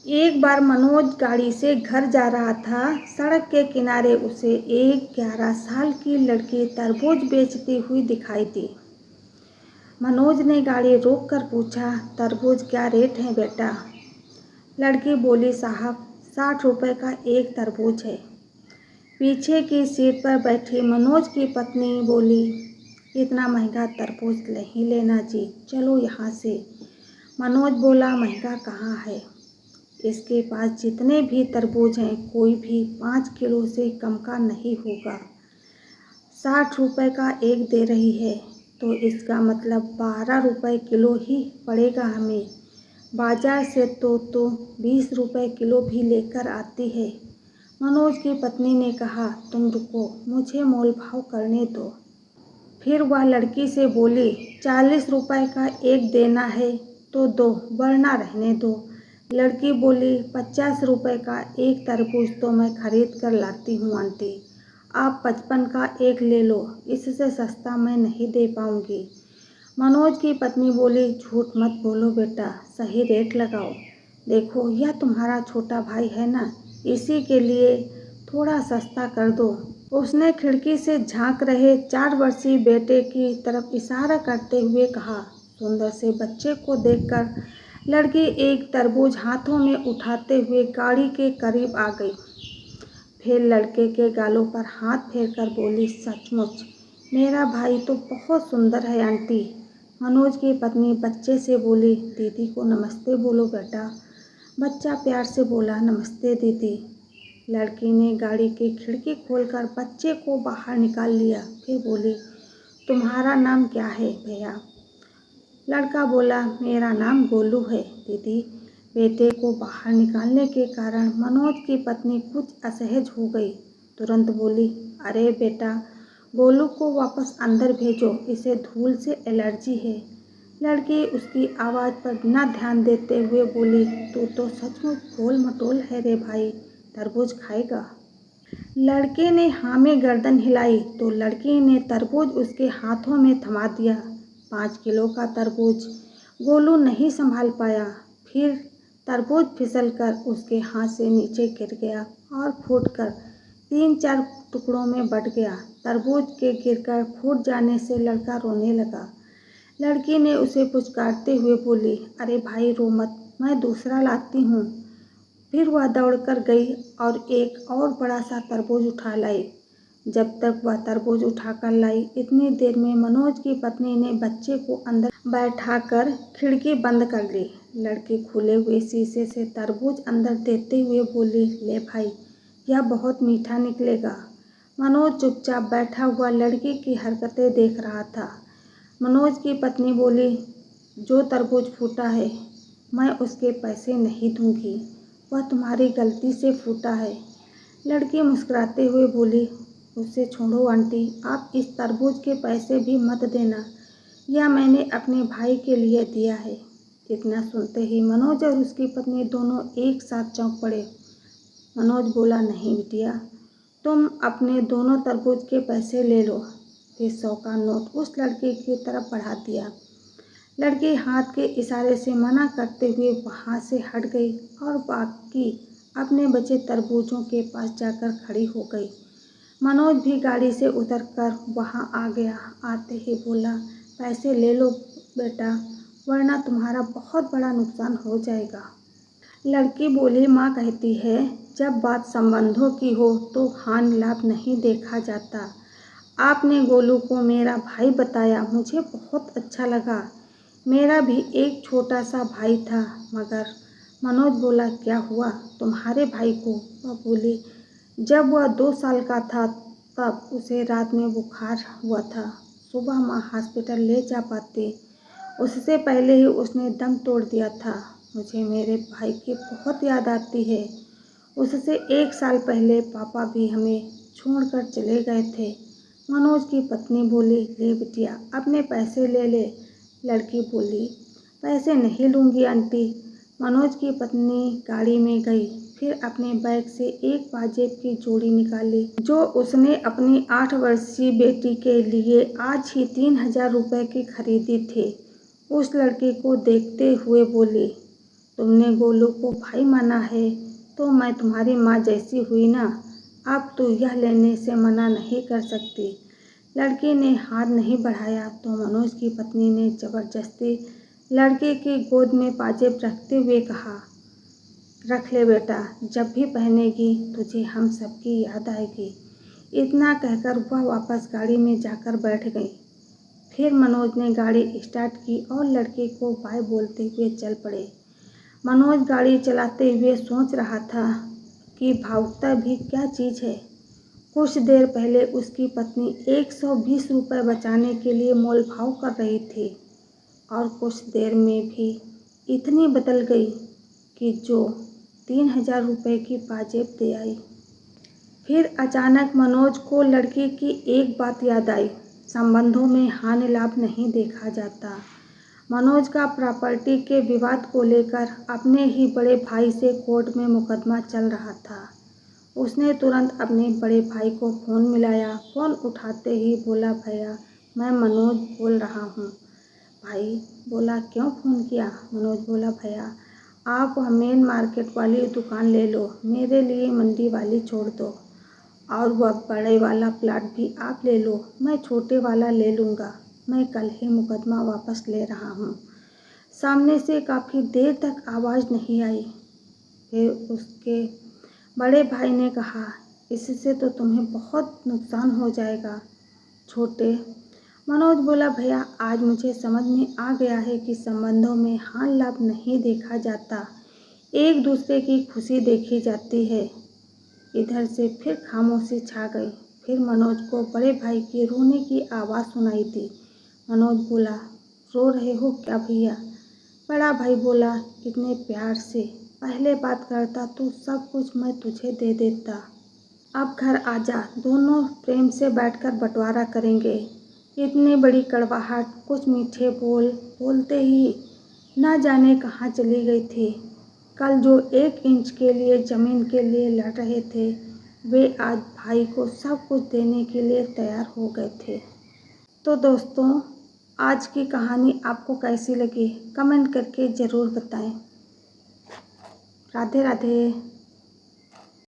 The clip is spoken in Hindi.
एक बार मनोज गाड़ी से घर जा रहा था। सड़क के किनारे उसे एक 11 साल की लड़की तरबूज बेचती हुई दिखाई दी। मनोज ने गाड़ी रोककर पूछा, तरबूज क्या रेट है बेटा? लड़की बोली, साहब 60 रुपये का एक तरबूज है। पीछे की सीट पर बैठी मनोज की पत्नी बोली, इतना महंगा तरबूज नहीं लेना जी, चलो यहाँ से। मनोज बोला, महंगा कहाँ है, इसके पास जितने भी तरबूज हैं कोई भी 5 किलो से कम का नहीं होगा। 60 रुपये का एक दे रही है तो इसका मतलब 12 रुपये किलो ही पड़ेगा हमें। बाजार से तो 20 रुपये किलो भी लेकर आती है। मनोज की पत्नी ने कहा, तुम रुको, मुझे मोल भाव करने दो। फिर वह लड़की से बोली, 40 रुपये का एक देना है तो दो, वरना रहने दो। लड़की बोली, 50 रुपये का एक तरबूज तो मैं खरीद कर लाती हूँ आंटी, आप 55 का एक ले लो, इससे सस्ता मैं नहीं दे पाऊँगी। मनोज की पत्नी बोली, झूठ मत बोलो बेटा, सही रेट लगाओ। देखो यह तुम्हारा छोटा भाई है ना, इसी के लिए थोड़ा सस्ता कर दो। उसने खिड़की से झांक रहे 4 वर्षीय बेटे की तरफ इशारा करते हुए कहा। सुंदर से बच्चे को देखकर लड़की एक तरबूज हाथों में उठाते हुए गाड़ी के करीब आ गई। फिर लड़के के गालों पर हाथ फेरकर बोली, सचमुच मेरा भाई तो बहुत सुंदर है आंटी। मनोज की पत्नी बच्चे से बोली, दीदी को नमस्ते बोलो बेटा। बच्चा प्यार से बोला, नमस्ते दीदी। लड़की ने गाड़ी की खिड़की खोलकर बच्चे को बाहर निकाल लिया। फिर बोली, तुम्हारा नाम क्या है भैया? लड़का बोला, मेरा नाम गोलू है दीदी। बेटे को बाहर निकालने के कारण मनोज की पत्नी कुछ असहज हो गई। तुरंत बोली, अरे बेटा, गोलू को वापस अंदर भेजो, इसे धूल से एलर्जी है। लड़की उसकी आवाज़ पर बिना ध्यान देते हुए बोली, तू तो सचमुच गोल मटोल है रे भाई, तरबूज खाएगा? लड़के ने हाँ में गर्दन हिलाई तो लड़की ने तरबूज उसके हाथों में थमा दिया। 5 किलो का तरबूज गोलू नहीं संभाल पाया। फिर तरबूज फिसलकर उसके हाथ से नीचे गिर गया और फूटकर 3-4 टुकड़ों में बट गया। तरबूज के गिरकर फूट जाने से लड़का रोने लगा। लड़की ने उसे पुचकारते हुए बोली, अरे भाई रो मत, मैं दूसरा लाती हूँ। फिर वह दौड़कर गई और एक और बड़ा सा तरबूज उठा लाई। जब तक वह तरबूज उठाकर लाई, इतनी देर में मनोज की पत्नी ने बच्चे को अंदर बैठाकर खिड़की बंद कर ली। लड़की खुले हुए शीशे से तरबूज अंदर देते हुए बोली, ले भाई, यह बहुत मीठा निकलेगा। मनोज चुपचाप बैठा हुआ लड़की की हरकतें देख रहा था। मनोज की पत्नी बोली, जो तरबूज फूटा है मैं उसके पैसे नहीं दूंगी, वह तुम्हारी गलती से फूटा है। लड़की मुस्कुराते हुए बोली, उसे छोड़ो आंटी, आप इस तरबूज के पैसे भी मत देना, यह मैंने अपने भाई के लिए दिया है। इतना सुनते ही मनोज और उसकी पत्नी दोनों एक साथ चौंक पड़े। मनोज बोला, नहीं बिटिया, तुम अपने दोनों तरबूज के पैसे ले लो। फिर 100 का नोट उस लड़की की तरफ बढ़ा दिया। लड़की हाथ के इशारे से मना करते हुए वहाँ से हट गई और बाकी अपने बचे तरबूजों के पास जाकर खड़ी हो गई। मनोज भी गाड़ी से उतरकर वहाँ आ गया। आते ही बोला, पैसे ले लो बेटा, वरना तुम्हारा बहुत बड़ा नुकसान हो जाएगा। लड़की बोली, माँ कहती है, जब बात संबंधों की हो तो हानि लाभ नहीं देखा जाता। आपने गोलू को मेरा भाई बताया, मुझे बहुत अच्छा लगा। मेरा भी एक छोटा सा भाई था, मगर मनोज बोला, क्या हुआ तुम्हारे भाई को? वह बोली, जब वह 2 साल का था तब उसे रात में बुखार हुआ था। सुबह माँ हॉस्पिटल ले जा पाती, उससे पहले ही उसने दम तोड़ दिया था। मुझे मेरे भाई की बहुत याद आती है। उससे 1 साल पहले पापा भी हमें छोड़कर चले गए थे। मनोज की पत्नी बोली, ले बिटिया, अपने पैसे ले ले। लड़की बोली, पैसे नहीं लूँगी आंटी। मनोज की पत्नी गाड़ी में गई, फिर अपने बैग से एक पाजेब की जोड़ी निकाली जो उसने अपनी 8 वर्षीय बेटी के लिए आज ही 3000 रुपये की खरीदी थी। उस लड़की को देखते हुए बोली, तुमने गोलू को भाई माना है तो मैं तुम्हारी माँ जैसी हुई ना। अब तो यह लेने से मना नहीं कर सकती। लड़की ने हाथ नहीं बढ़ाया तो मनोज की पत्नी ने जबरदस्ती लड़के की गोद में पाजेब रखते हुए कहा, रख ले बेटा, जब भी पहनेगी तुझे हम सबकी याद आएगी। इतना कहकर वह वापस गाड़ी में जाकर बैठ गई। फिर मनोज ने गाड़ी स्टार्ट की और लड़के को बाय बोलते हुए चल पड़े। मनोज गाड़ी चलाते हुए सोच रहा था कि भावुकता भी क्या चीज़ है। कुछ देर पहले उसकी पत्नी 120 रुपये बचाने के लिए मोलभाव कर रही थी और कुछ देर में भी इतनी बदल गई कि जो 3000 रुपये की पाजेब दे आई। फिर अचानक मनोज को लड़की की एक बात याद आई, संबंधों में हानि लाभ नहीं देखा जाता। मनोज का प्रॉपर्टी के विवाद को लेकर अपने ही बड़े भाई से कोर्ट में मुकदमा चल रहा था। उसने तुरंत अपने बड़े भाई को फ़ोन मिलाया। फ़ोन उठाते ही बोला, भैया मैं मनोज बोल रहा हूँ। भाई बोला, क्यों फ़ोन किया? मनोज बोला, भैया आप मेन मार्केट वाली दुकान ले लो, मेरे लिए मंडी वाली छोड़ दो, और वह बड़े वाला प्लाट भी आप ले लो, मैं छोटे वाला ले लूँगा। मैं कल ही मुकदमा वापस ले रहा हूँ। सामने से काफ़ी देर तक आवाज़ नहीं आई। फिर उसके बड़े भाई ने कहा, इससे तो तुम्हें बहुत नुकसान हो जाएगा छोटे। मनोज बोला, भैया आज मुझे समझ में आ गया है कि संबंधों में हानि लाभ नहीं देखा जाता, एक दूसरे की खुशी देखी जाती है। इधर से फिर खामोशी छा गई। फिर मनोज को बड़े भाई की रोने की आवाज़ सुनाई दी। मनोज बोला, रो रहे हो क्या भैया? बड़ा भाई बोला, कितने प्यार से, पहले बात करता तो सब कुछ मैं तुझे दे देता। अब घर आजा, दोनों प्रेम से बैठकर बंटवारा करेंगे। इतनी बड़ी कड़वाहट कुछ मीठे बोल बोलते ही ना जाने कहाँ चली गई थी। कल जो 1 इंच के लिए ज़मीन के लिए लड़ रहे थे, वे आज भाई को सब कुछ देने के लिए तैयार हो गए थे। तो दोस्तों, आज की कहानी आपको कैसी लगी कमेंट करके ज़रूर बताएं। राधे राधे।